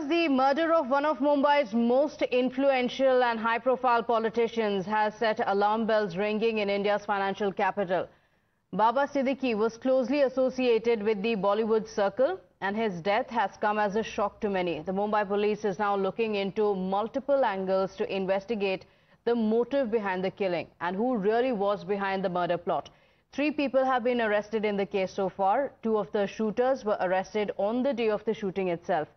Viewers, the murder of one of Mumbai's most influential and high-profile politicians has set alarm bells ringing in India's financial capital. Baba Siddique was closely associated with the Bollywood circle, and his death has come as a shock to many. The Mumbai police is now looking into multiple angles to investigate the motive behind the killing and who really was behind the murder plot. 3 people have been arrested in the case so far. 2 of the shooters were arrested on the day of the shooting itself.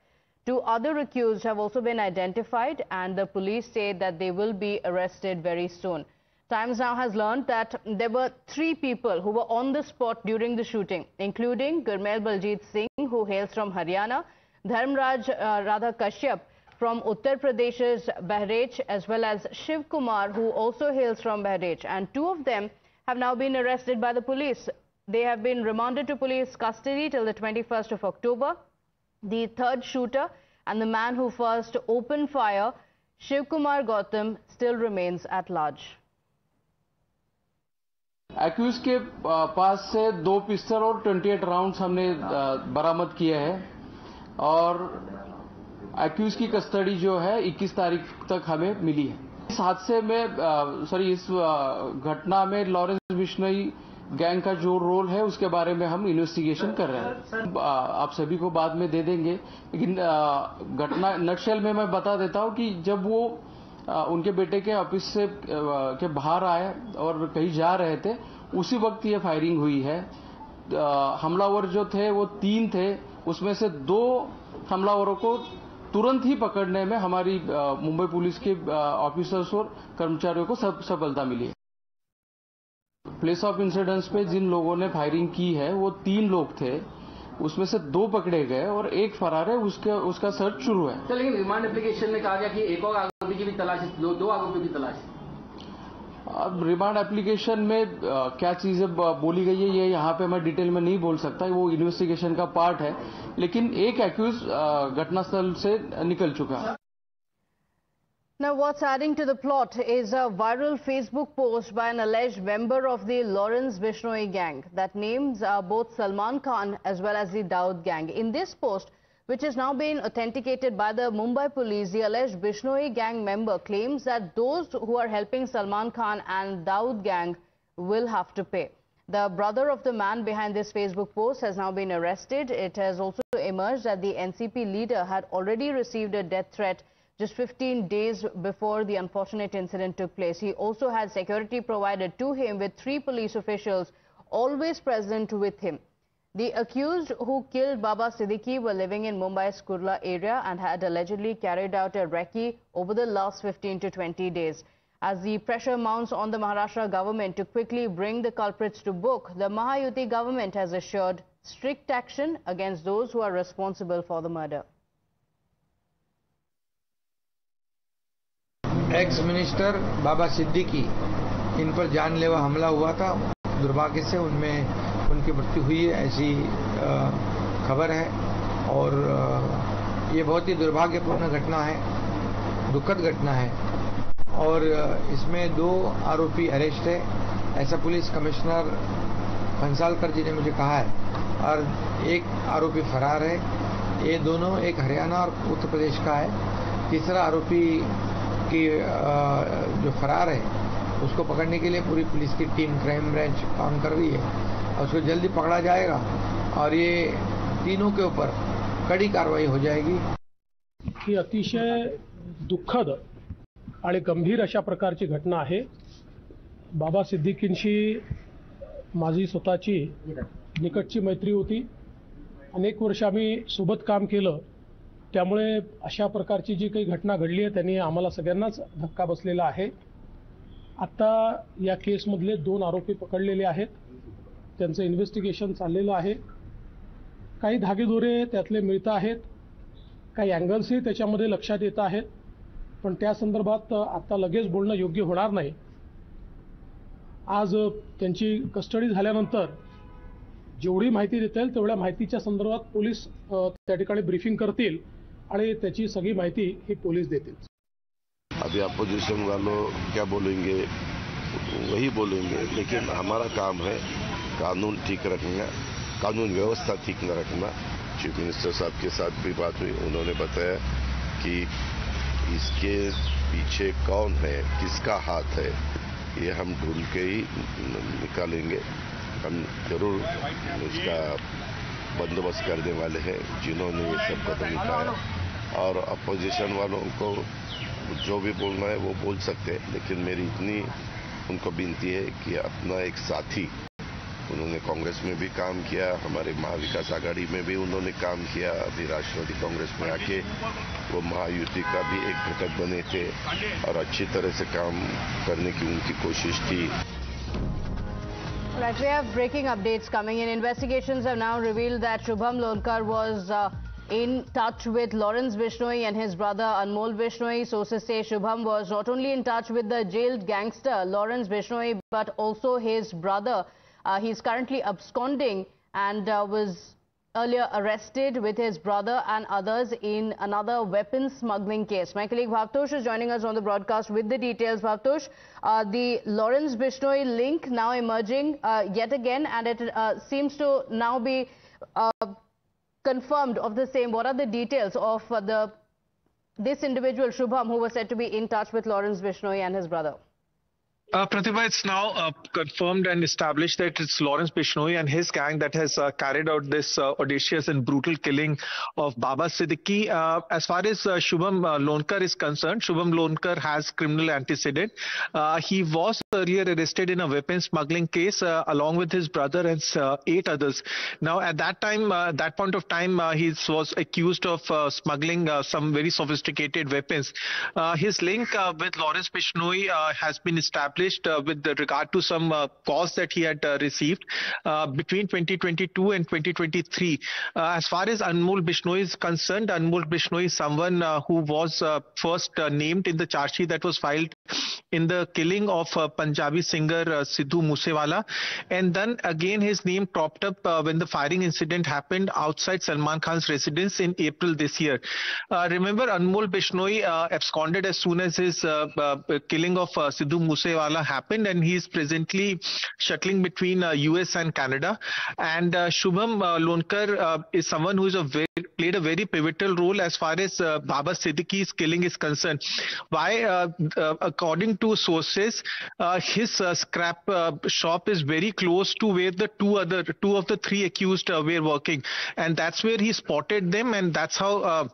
2 other accused have also been identified, and the police say that they will be arrested very soon. Times Now has learned that there were 3 people who were on the spot during the shooting, including Gurmail Baljeet Singh, who hails from Haryana, Dharmraj Radha Kashyap from Uttar Pradesh's Bahraich, as well as Shiv Kumar, who also hails from Bahraich, and 2 of them have now been arrested by the police. They have been remanded to police custody till the 21st of October. The 3rd shooter and the man who first opened fire, Shiv Kumar Gautam, still remains at large. Accused के पास से 2 pistol और 28 rounds हमने बरामद किए हैं और accused की कस्टडी जो है 21 तारीख तक हमें मिली है। इस हादसे में इस घटना में लॉरेंस बिश्नोई गैंग का जो रोल है उसके बारे में हम इन्वेस्टिगेशन कर रहे हैं। आप सभी को बाद में दे देंगे, लेकिन घटना नटशेल में मैं बता देता हूं कि जब वो उनके बेटे के ऑफिस से के बाहर आए और कहीं जा रहे थे, उसी वक्त ये फायरिंग हुई है। हमलावर जो थे वो 3 थे, उसमें से 2 हमलावरों को तुरंत ही पकड़ने में हमारी मुंबई पुलिस के ऑफिसर्स और कर्मचारियों को सफलता मिली है। प्लेस ऑफ इंसिडेंस पे जिन लोगों ने फायरिंग की है वो 3 लोग थे, उसमें से 2 पकड़े गए और 1 फरार है, उसका सर्च शुरू है। तो लेकिन रिमांड एप्लीकेशन में कहा गया कि एक और आरोपी की भी तलाश, 2 आरोपी की तलाश। अब रिमांड एप्लीकेशन में क्या चीजें बोली गई है ये यहाँ पे मैं डिटेल में नहीं बोल सकता, वो इन्वेस्टिगेशन का पार्ट है, लेकिन एक एक्यूज घटनास्थल से निकल चुका है। Now, what's adding to the plot is a viral Facebook post by an alleged member of the Lawrence Bishnoi gang that names both Salman Khan as well as the Daud gang. In this post, which is now being authenticated by the Mumbai police, the alleged Bishnoi gang member claims that those who are helping Salman Khan and Daud gang will have to pay. The brother of the man behind this Facebook post has now been arrested. It has also emerged that the NCP leader had already received a death threat just 15 days before the unfortunate incident took place. He also had security provided to him with 3 police officials always present with him. The accused who killed Baba Siddique were living in Mumbai's Kurla area and had allegedly carried out a recce over the last 15 to 20 days. As the pressure mounts on the Maharashtra government to quickly bring the culprits to book, the Mahayuti government has assured strict action against those who are responsible for the murder. Ex minister Baba Siddique, इन पर जानलेवा हमला हुआ था। दुर्भाग्य से उनमें उनकी मृत्यु हुई है, ऐसी खबर है और ये बहुत ही दुर्भाग्यपूर्ण घटना है, दुखद घटना है और इसमें 2 आरोपी अरेस्ट है, ऐसा पुलिस कमिश्नर भंसालकर जी ने मुझे कहा है और 1 आरोपी फरार है। ये दोनों एक हरियाणा और उत्तर प्रदेश का है। तीसरा आरोपी की जो फरार है उसको पकड़ने के लिए पूरी पुलिस की टीम क्राइम ब्रांच काम कर रही है और उसको जल्दी पकड़ा जाएगा और ये तीनों के ऊपर कड़ी कार्रवाई हो जाएगी। ही अतिशय दुःखद आणि गंभीर अशा प्रकारची घटना आहे। बाबा सिद्दीकींशी माझी स्वतःची निकटची मैत्री होती। अनेक वर्ष आम्ही सोबत काम केलं, त्यामुळे अशा प्रकारची जी काही घटना घडली आहे त्यांनी आम्हाला सगळ्यांनाच धक्का बसलेला आहे। आता या केसमधले 2 आरोपी पकडलेले आहेत, त्यांचं इन्व्हेस्टिगेशन चाललेलं आहे। काही धागेदोरे त्यातले मिळत आहेत, काही अँगल्सही त्याच्यामध्ये लक्षात येत आहेत, पण त्या संदर्भात आता लगेच बोलणं योग्य होणार नाही। आज त्यांची कस्टडी झाल्यानंतर जेवढी माहिती देता येईल तेवढ्या माहितीच्या संदर्भात पोलीस त्या ठिकाणी ब्रीफिंग करतील आणि त्याची सगळी माहिती ही पोलीस देतील। अभी अपोजिशन वालों क्या बोलेंगे वही बोलेंगे, लेकिन हमारा काम है कानून ठीक रखना, कानून व्यवस्था ठीक न रखना। चीफ मिनिस्टर साहब के साथ भी बात हुई, उन्होंने बताया कि इसके पीछे कौन है, किसका हाथ है, ये हम ढूंढ के ही निकालेंगे। हम जरूर इसका बंदोबस्त करने वाले हैं जिन्होंने ये सब कदम उठाया। और अपोजिशन वालों को जो भी बोलना है वो बोल सकते हैं, लेकिन मेरी इतनी उनको विनती है कि अपना एक साथी, उन्होंने कांग्रेस में भी काम किया, हमारे महाविकास आघाड़ी में भी उन्होंने काम किया, अभी राष्ट्रवादी कांग्रेस में आके वो महायुति का भी एक घटक बने थे और अच्छी तरह से काम करने की उनकी कोशिश थी। Right, we have breaking updates coming in. Investigations have now revealed that Shubham Lonkar was in touch with Lawrence Bishnoi and his brother Anmol Bishnoi. Sources say Shubham was not only in touch with the jailed gangster Lawrence Bishnoi, but also his brother. He's currently absconding and was earlier arrested with his brother and others in another weapons smuggling case. My colleague Bhavtosh is joining us on the broadcast with the details. Bhavtosh, the Lawrence Bishnoi link now emerging yet again, and it seems to now be confirmed of the same. What are the details of this individual Shubham who was said to be in touch with Lawrence Bishnoi and his brother? Pratibha, it's now confirmed and established that it's Lawrence Bishnoi and his gang that has carried out this audacious and brutal killing of Baba Siddique. As far as Shubham Lonkar is concerned, Shubham Lonkar has criminal antecedent. He was earlier arrested in a weapons smuggling case along with his brother and 8 others. Now, at that time, that point of time, he was accused of smuggling some very sophisticated weapons. His link with Lawrence Bishnoi has been established with regard to some calls that he had received between 2022 and 2023. As far as Anmol Bishnoi is concerned, Anmol Bishnoi is someone who was first named in the charge sheet that was filed in the killing of Punjabi singer Sidhu Moosewala, and then again his name cropped up when the firing incident happened outside Salman Khan's residence in April this year. Remember, Anmol Bishnoi absconded as soon as his killing of Sidhu Moosewala happened, and he is presently shuttling between US and Canada. And Shubham Lonkar is someone who is played a very pivotal role as far as Baba Siddique's killing is concerned. Why? According to sources, his scrap shop is very close to where the two of the 3 accused were working, and that's where he spotted them, and that's how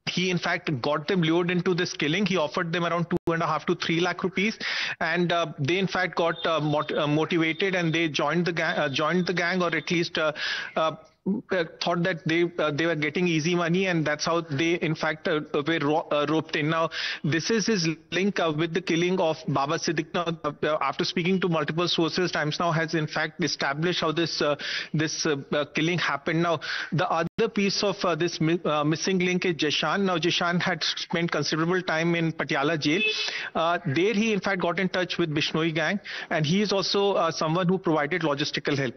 he in fact got them lured into this killing. He offered them around 2.5 to 3 lakh rupees, and they in fact got motivated, and they joined the gang, or at least thought that they were getting easy money, and that's how they in fact were roped in. Now, this is his link with the killing of Baba Siddique. Now, after speaking to multiple sources, Times Now has in fact established how this killing happened. Now, the other piece of this missing link is Jishan. Now, Jishan had spent considerable time in Patiala jail. There he in fact got in touch with Bishnoi gang, and he is also someone who provided logistical help.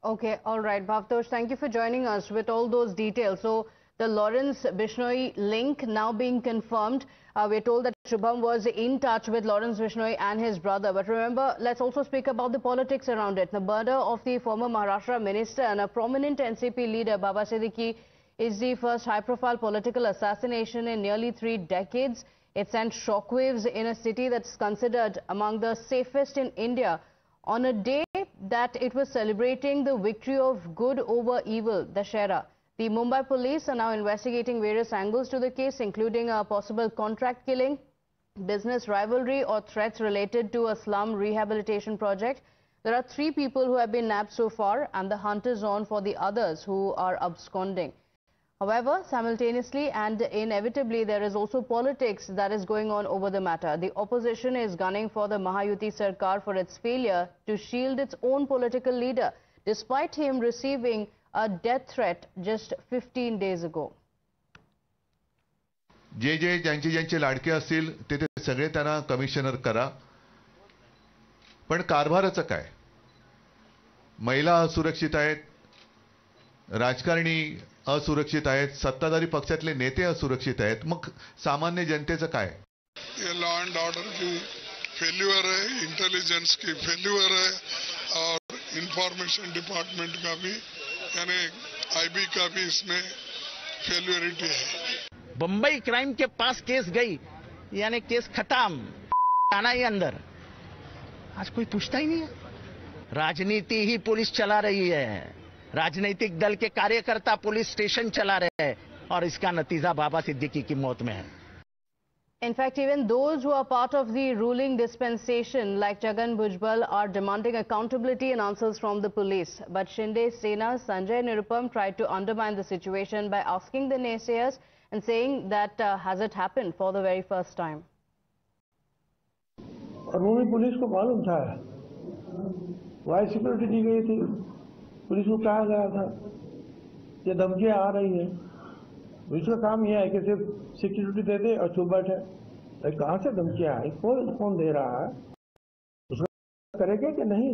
Okay, all right, Bhavtosh, thank you for joining us with all those details. So, the Lawrence Bishnoi link now being confirmed. We're told that Shubham was in touch with Lawrence Bishnoi and his brother. But remember, let's also speak about the politics around it. The murder of the former Maharashtra minister and a prominent NCP leader, Baba Siddique, is the first high-profile political assassination in nearly 3 decades. It sent shockwaves in a city that's considered among the safest in India on a day that it was celebrating the victory of good over evil, Dussehra. The Mumbai police are now investigating various angles to the case, including a possible contract killing, business rivalry, or threats related to a slum rehabilitation project. There are 3 people who have been nabbed so far, and the hunt is on for the others who are absconding. However, simultaneously and inevitably, there is also politics that is going on over the matter. The opposition is gunning for the Mahayuti Sarkar for its failure to shield its own political leader, despite him receiving a death threat just 15 days ago. ज्यांचे लाडके असतील ते सगळे त्यांना commissioner करा, पण कारभाराचं काय? महिला असुरक्षित आहेत, राजकारणी असुरक्षित आहेत, सत्ताधारी पक्षातले नेते असुरक्षित आहेत, मग सामान्य जनतेचं काय? ये लॉ एंड ऑर्डर की फेल्यूर है, इंटेलिजेंस की फेल्यूर है, और इंफॉर्मेशन डिपार्टमेंट का भी, यानी आईबी का भी इसमें फेल्युअरिटी है। बम्बई क्राइम के पास केस गई यानी केस खत्म, आना ही अंदर। आज कोई पूछता ही नहीं है। राजनीति ही पुलिस चला रही है, राजनीतिक दल के कार्यकर्ता पुलिस स्टेशन चला रहे हैं और इसका नतीजा बाबा सिद्दीकी की मौत में है। In fact, even those who are part of the ruling dispensation, like Jagan Bhujbal, are demanding accountability and answers from the police. But Shinde Sena's Sanjay Nirupam tried to undermine the situation by asking the naysayers and saying that has it happened for the very first time. और वो भी police को मालूम था, Y security दी गई थी, police को कहा गया था ये धमकियां आ रही है, उसका काम यह है कि सिर्फ सिक्योरिटी दे दे और चुप बैठे। कहाँ से धमकियां आई, कौन दे रहा है, उसका करेगा कि नहीं?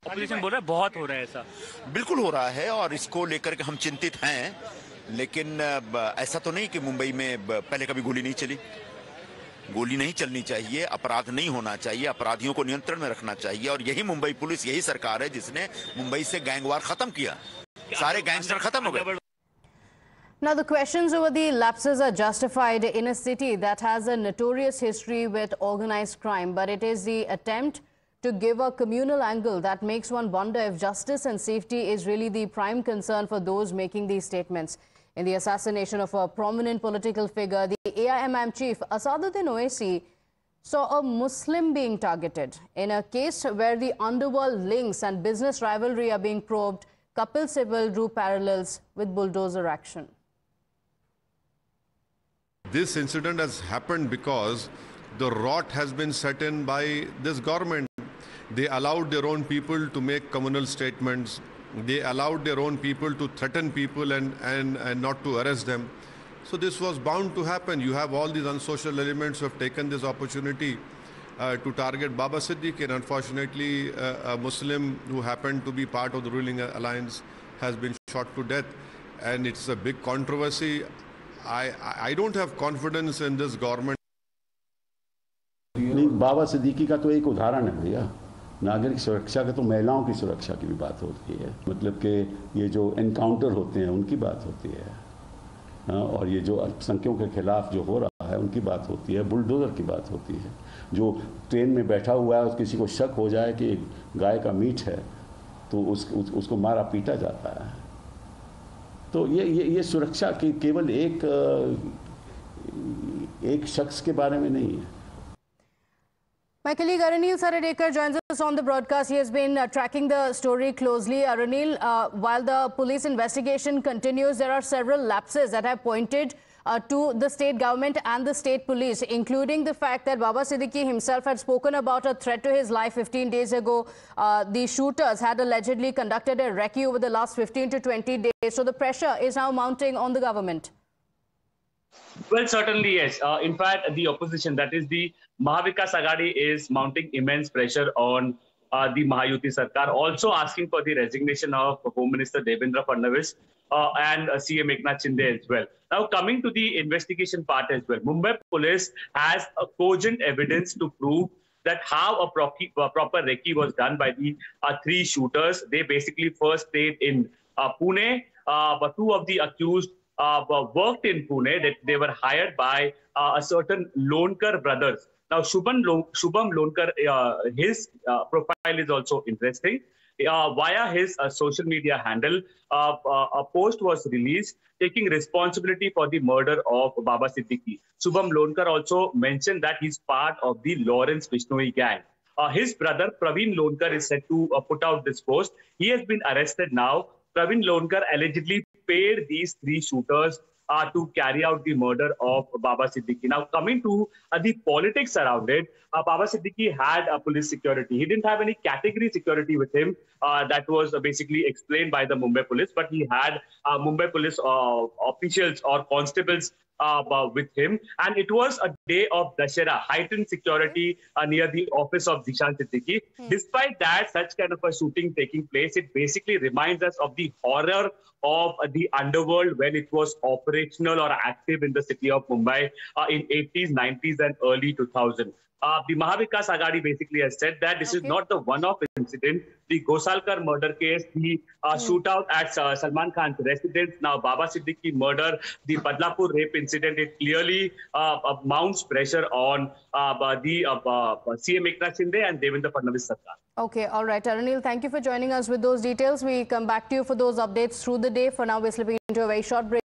ऑपोजिशन बोल रहा है बहुत हो रहा है ऐसा। बिल्कुल हो रहा है और इसको लेकर के हम चिंतित हैं, लेकिन ऐसा तो नहीं कि मुंबई में पहले कभी गोली नहीं चली। गोली नहीं चलनी चाहिए, अपराध नहीं होना चाहिए, अपराधियों को नियंत्रण में रखना चाहिए और यही मुंबई पुलिस, यही सरकार है जिसने मुंबई से गैंगवार खत्म किया, सारे गैंगस्टर खत्म हो गए। Now, the questions over the lapses are justified in a city that has a notorious history with organized crime, but it is the attempt to give a communal angle that makes one wonder if justice and safety is really the prime concern for those making these statements. In the assassination of a prominent political figure, the AIMM chief Asaduddin Owaisi saw a Muslim being targeted. In a case where the underworld links and business rivalry are being probed, Kapil Sibal drew parallels with bulldozer action. This incident has happened because the rot has been set in by this government. They allowed their own people to make communal statements. They allowed their own people to threaten people and not to arrest them. So this was bound to happen. You have all these unsocial elements who have taken this opportunity to target Baba Siddique, and unfortunately a Muslim who happened to be part of the ruling alliance has been shot to death, and it's a big controversy. I don't have confidence in this government. बाबा सिद्दीकी का तो एक उदाहरण है भैया। नागरिक सुरक्षा का तो महिलाओं की सुरक्षा की भी बात होती है, मतलब कि ये जो एनकाउंटर होते हैं उनकी बात होती है, और ये जो अल्पसंख्यकों के खिलाफ जो हो रहा है उनकी बात होती है, बुलडोजर की बात होती है। जो ट्रेन में बैठा हुआ है किसी को शक हो जाए कि गाय का मीट है तो उसको मारा पीटा जाता है। तो ये सुरक्षा की केवल एक शख्स के बारे में नहीं है। My colleague Aranil Saradekar joins us on the broadcast. He has been tracking the story closely. Aranil, while the police investigation continues, there are several lapses that have pointed to the state government and the state police, including the fact that Baba Siddique himself had spoken about a threat to his life 15 days ago. The shooters had allegedly conducted a recce over the last 15 to 20 days. So the pressure is now mounting on the government. Well, certainly, yes. In fact, the opposition, that is the Mahavikas Aghadi, is mounting immense pressure on the Mahayuti Sarkar, also asking for the resignation of Home Minister Devendra Fadnavis and CM Eknath Shinde as well. Now, coming to the investigation part as well, Mumbai police has a cogent evidence to prove that how a proper recce was done by the three shooters. They basically first stayed in Pune, but two of the accused worked in Pune, that they were hired by a certain Lonkar brothers. Now, Shubham Lonkar, his profile is also interesting. Via his social media handle, a post was released taking responsibility for the murder of Baba Siddique. Shubham Lonkar also mentioned that he's part of the Lawrence Bishnoi gang. His brother, Praveen Lonkar, is said to put out this post. He has been arrested now. Praveen Lonkar allegedly paid these three shooters to carry out the murder of Baba Siddique. Now, coming to the politics around it, Baba Siddique had police security. He didn't have any category security with him. That was basically explained by the Mumbai police, but he had Mumbai police officials or constables with him. And it was a day of Dashera, heightened security near the office of Zishan Siddique. Despite that, such kind of a shooting taking place, it basically reminds us of the horror of the underworld when it was operational or active in the city of Mumbai in 80s, 90s and early 2000s. the Mahavikas Agadi basically has said that this is not the one-off incident. The Gosalkar murder case, the shootout at Salman Khan's residence, now Baba Siddique murder, the Badlapur rape incident, it clearly mounts pressure on the CM Eknath Shinde and Devendra Fadnavis Sarkar. Okay, all right. Aranil, thank you for joining us with those details. We come back to you for those updates through the day. For now, we're slipping into a very short break.